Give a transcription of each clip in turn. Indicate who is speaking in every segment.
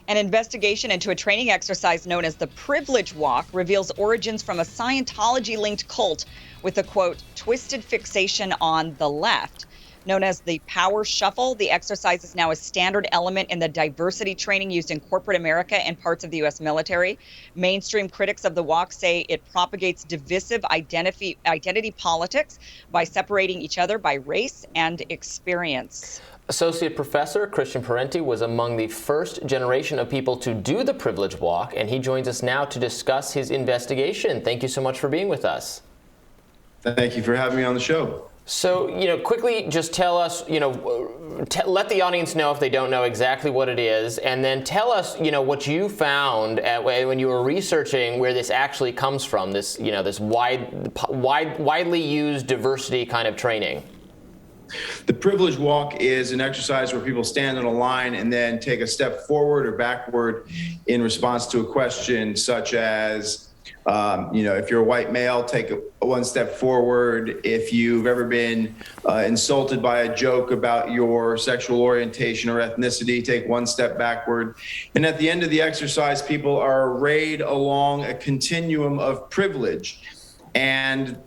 Speaker 1: An investigation into a training exercise known as the Privilege Walk reveals origins from a Scientology-linked cult with a, quote, twisted fixation on the left. Known as the Power Shuffle, the exercise is now a standard element in the diversity training used in corporate America and parts of the U.S. military. Mainstream critics of the walk say it propagates divisive identity politics by separating each other by race and experience.
Speaker 2: Associate Professor Christian Parenti was among the first generation of people to do the Privilege Walk, and he joins us now to discuss his investigation. Thank you so much for being with us.
Speaker 3: Thank you for having me on the show.
Speaker 2: So, quickly just tell us, let the audience know if they don't know exactly what it is, and then tell us, what you found when you were researching where this actually comes from, this, this widely used diversity kind of training.
Speaker 3: The Privilege Walk is an exercise where people stand in a line and then take a step forward or backward in response to a question such as, if you're a white male, take one step forward. If you've ever been insulted by a joke about your sexual orientation or ethnicity, take one step backward. And at the end of the exercise, people are arrayed along a continuum of privilege. And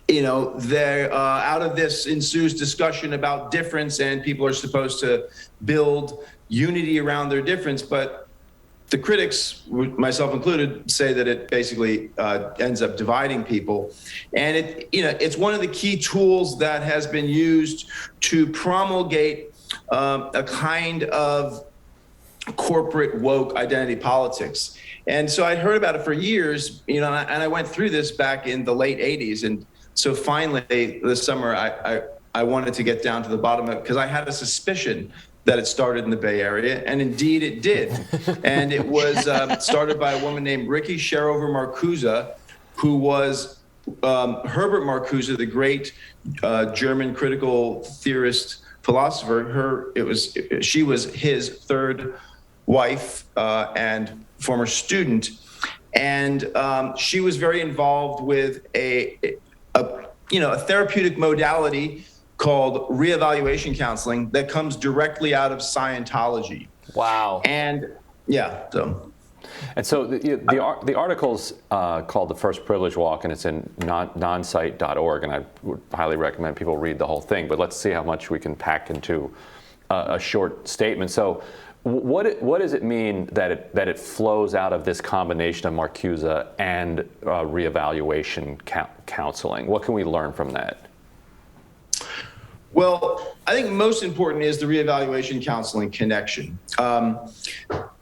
Speaker 3: out of this ensues discussion about difference, and people are supposed to build unity around their difference. But the critics, myself included, say that it basically ends up dividing people. And it's one of the key tools that has been used to promulgate a kind of corporate woke identity politics. And so I'd heard about it for years, and I went through this back in the late 80s. And so finally, this summer, I wanted to get down to the bottom of it because I had a suspicion that it started in the Bay Area, and indeed it did. And it was started by a woman named Ricky Sharover-Marcuse, who was Herbert Marcuse, the great German critical theorist philosopher. She was his third wife and former student, and she was very involved with a therapeutic modality called reevaluation counseling that comes directly out of Scientology.
Speaker 2: Wow.
Speaker 3: And
Speaker 4: so the article's called The First Privilege Walk, and it's in nonsite.org, and I would highly recommend people read the whole thing, but let's see how much we can pack into a short statement. So what does it mean that it flows out of this combination of Marcuse and reevaluation counseling? What can we learn from that?
Speaker 3: Well, I think most important is the reevaluation counseling connection. The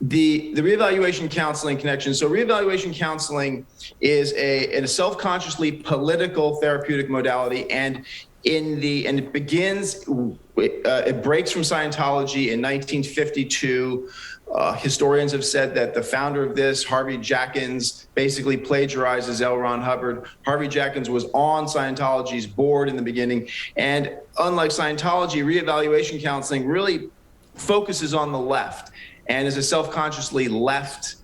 Speaker 3: reevaluation counseling connection. So reevaluation counseling is a self-consciously political therapeutic modality, and it begins. It breaks from Scientology in 1952. Historians have said that the founder of this, Harvey Jackins, basically plagiarizes L. Ron Hubbard. Harvey Jackins was on Scientology's board in the beginning. And unlike Scientology, reevaluation counseling really focuses on the left and is a self-consciously left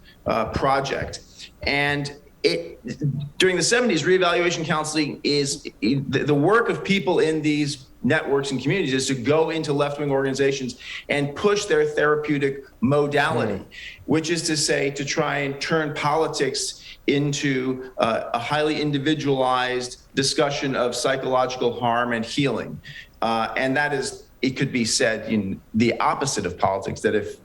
Speaker 3: project. And during the 70s, reevaluation counseling is the work of people in these networks and communities is to go into left-wing organizations and push their therapeutic modality, which is to say to try and turn politics into a highly individualized discussion of psychological harm and healing. And that is, it could be said, the opposite of politics, that if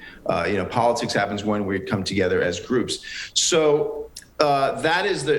Speaker 3: politics happens when we come together as groups. So that's the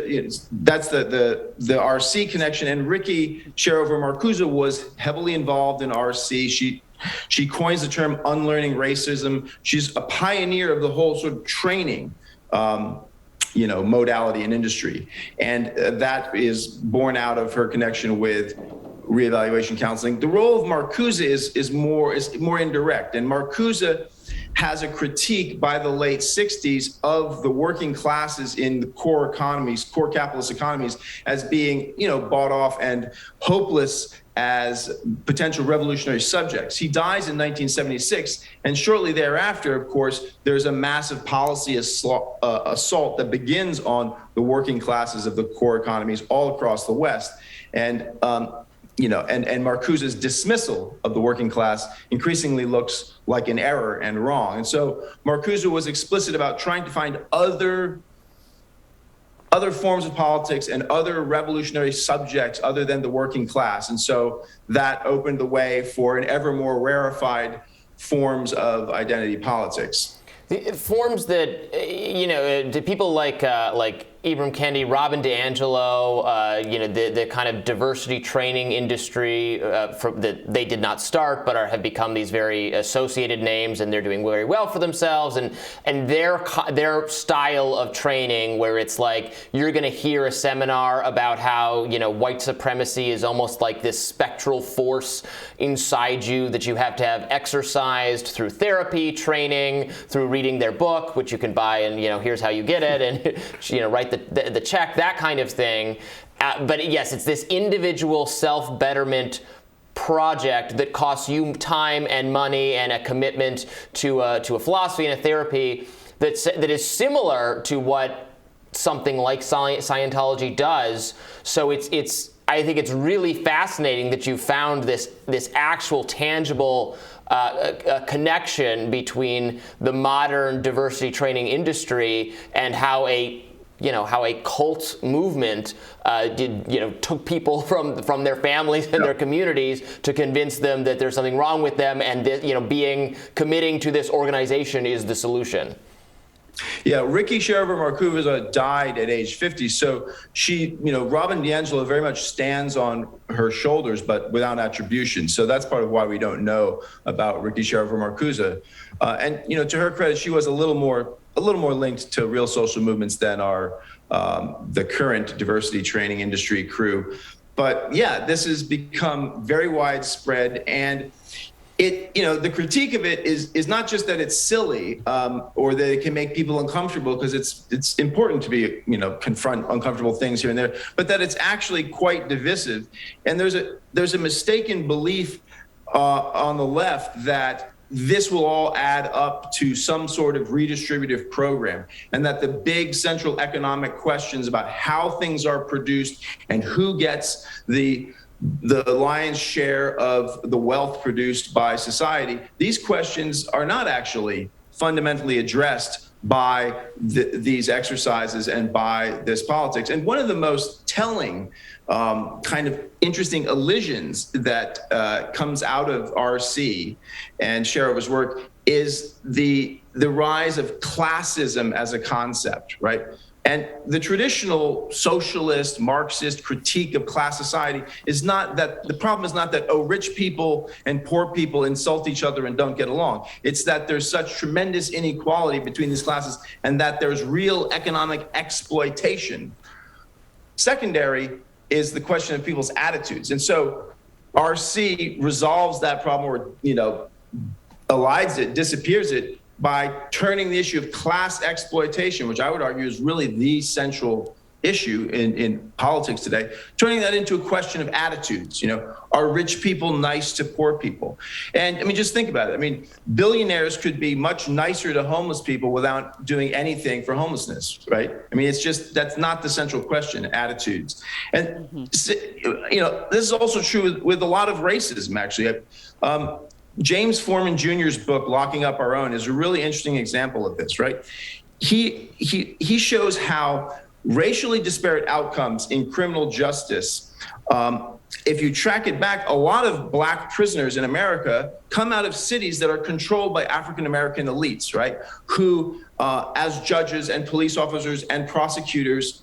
Speaker 3: RC connection. And Ricky Sharover-Marcuse was heavily involved in RC. She coins the term unlearning racism. She's a pioneer of the whole sort of training, modality and industry. And that is born out of her connection with reevaluation counseling. The role of Marcuse is more indirect. And Marcuse has a critique by the late 60s of the working classes in the core capitalist economies, as being, bought off and hopeless as potential revolutionary subjects. He dies in 1976, and shortly thereafter, of course, there's a massive policy assault that begins on the working classes of the core economies all across the West. And and Marcuse's dismissal of the working class increasingly looks like an error and wrong. And so Marcuse was explicit about trying to find other forms of politics and other revolutionary subjects other than the working class. And so that opened the way for an ever more rarefied forms of identity politics.
Speaker 2: The forms that, to people like Ibram Kendi, Robin DiAngelo, the kind of diversity training industry that they did not start, but have become these very associated names, and they're doing very well for themselves. And their style of training, where it's like you're going to hear a seminar about how white supremacy is almost like this spectral force inside you that you have to have exercised through therapy, training, through reading their book, which you can buy, and here's how you get it, and write the check, that kind of thing. But yes, it's this individual self-betterment project that costs you time and money and a commitment to a philosophy and a therapy that is similar to what something like Scientology does. So I think it's really fascinating that you found this actual tangible a connection between the modern diversity training industry and how a cult movement took people from their families and their communities to convince them that there's something wrong with them, and that committing to this organization is the solution.
Speaker 3: Yeah, Ricky Sheridan-Marcuse died at age 50. So she, Robin DiAngelo very much stands on her shoulders, but without attribution. So that's part of why we don't know about Ricky Sheridan-Marcuse. And to her credit, she was a little more linked to real social movements than the current diversity training industry crew. But yeah, this has become very widespread, and the critique of it is not just that it's silly or that it can make people uncomfortable, because it's important to be confront uncomfortable things here and there, but that it's actually quite divisive. And there's a mistaken belief on the left that this will all add up to some sort of redistributive program, and that the big central economic questions about how things are produced and who gets the lion's share of the wealth produced by society, these questions are not actually fundamentally addressed by these exercises and by this politics. And one of the most telling kind of interesting elisions that comes out of RC and Sherova's work is the rise of classism as a concept, right? And the traditional socialist, Marxist critique of class society is not that, the problem is not that, rich people and poor people insult each other and don't get along. It's that there's such tremendous inequality between these classes and that there's real economic exploitation. Secondary is the question of people's attitudes. And so RC resolves that problem, or, elides it, disappears it, by turning the issue of class exploitation, which I would argue is really the central issue in politics today, turning that into a question of attitudes. Are rich people nice to poor people? And just think about it. Billionaires could be much nicer to homeless people without doing anything for homelessness, right? It's just, that's not the central question, attitudes. And, this is also true with a lot of racism, actually. James Foreman Jr.'s book, Locking Up Our Own, is a really interesting example of this, right? He shows how racially disparate outcomes in criminal justice, if you track it back, a lot of black prisoners in America come out of cities that are controlled by African-American elites, right? Who, as judges and police officers and prosecutors,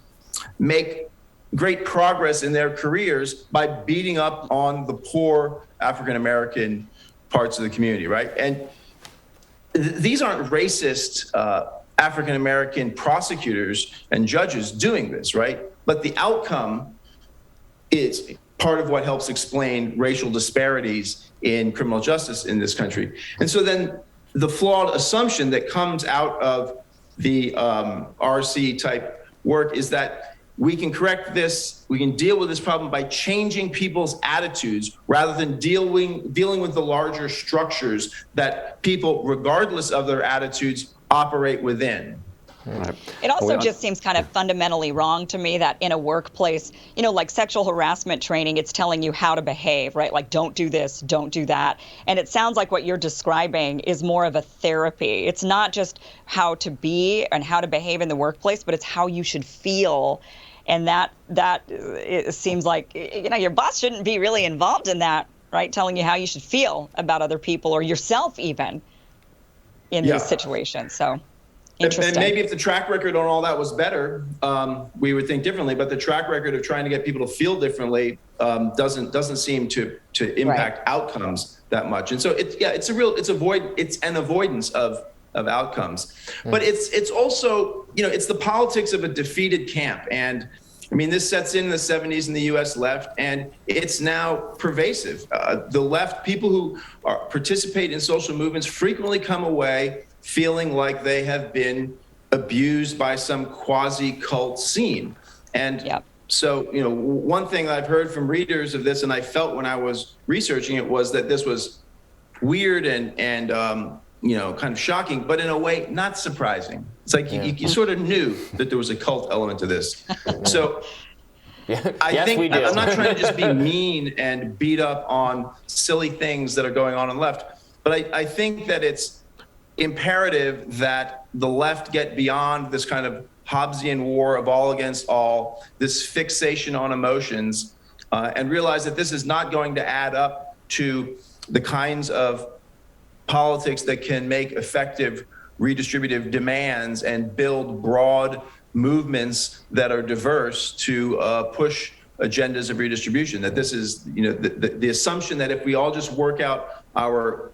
Speaker 3: make great progress in their careers by beating up on the poor African-American parts of the community, right? And these aren't racist African-American prosecutors and judges doing this, right? But the outcome is part of what helps explain racial disparities in criminal justice in this country. And so then the flawed assumption that comes out of the RC type work is that we can correct this, we can deal with this problem by changing people's attitudes rather than dealing with the larger structures that people, regardless of their attitudes, operate within.
Speaker 4: Right.
Speaker 1: It also just seems kind of fundamentally wrong to me that in a workplace, like sexual harassment training, it's telling you how to behave, right? Like, don't do this, don't do that. And it sounds like what you're describing is more of a therapy. It's not just how to be and how to behave in the workplace, but it's how you should feel. And that it seems like, your boss shouldn't be really involved in that, right? Telling you how you should feel about other people or yourself even in these situations. So.
Speaker 3: And maybe if the track record on all that was better, we would think differently. But the track record of trying to get people to feel differently doesn't seem to impact outcomes that much. And so it's an avoidance of outcomes. But it's also it's the politics of a defeated camp. And I mean, this sets in the 70s in the U.S. left, and it's now pervasive. The left, people who participate in social movements frequently come away feeling like they have been abused by some quasi-cult scene. And so, one thing I've heard from readers of this, and I felt when I was researching it, was that this was weird and kind of shocking, but in a way, not surprising. It's like you sort of knew that there was a cult element to this. So I think I'm not trying to just be mean and beat up on silly things that are going on the left, but I think that it's imperative that the left get beyond this kind of Hobbesian war of all against all, this fixation on emotions, and realize that this is not going to add up to the kinds of politics that can make effective redistributive demands and build broad movements that are diverse to push agendas of redistribution. That this is, the assumption that if we all just work out our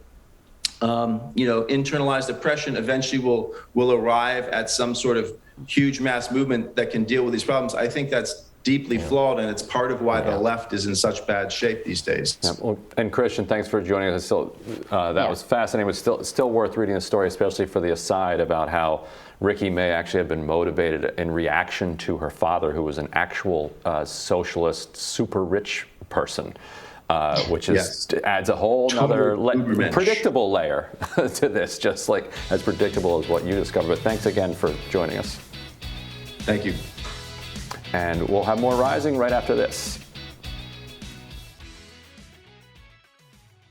Speaker 3: internalized oppression, eventually will arrive at some sort of huge mass movement that can deal with these problems. I think that's deeply flawed, and it's part of why the left is in such bad shape these days. Yeah.
Speaker 4: Well, and Christian, thanks for joining us. That was fascinating. It was still worth reading the story, especially for the aside about how Ricky May actually had been motivated in reaction to her father, who was an actual socialist, super rich person. Which adds a whole other predictable layer to this, just like as predictable as what you discovered. But thanks again for joining us.
Speaker 3: Thank you.
Speaker 4: And we'll have more Rising right after this.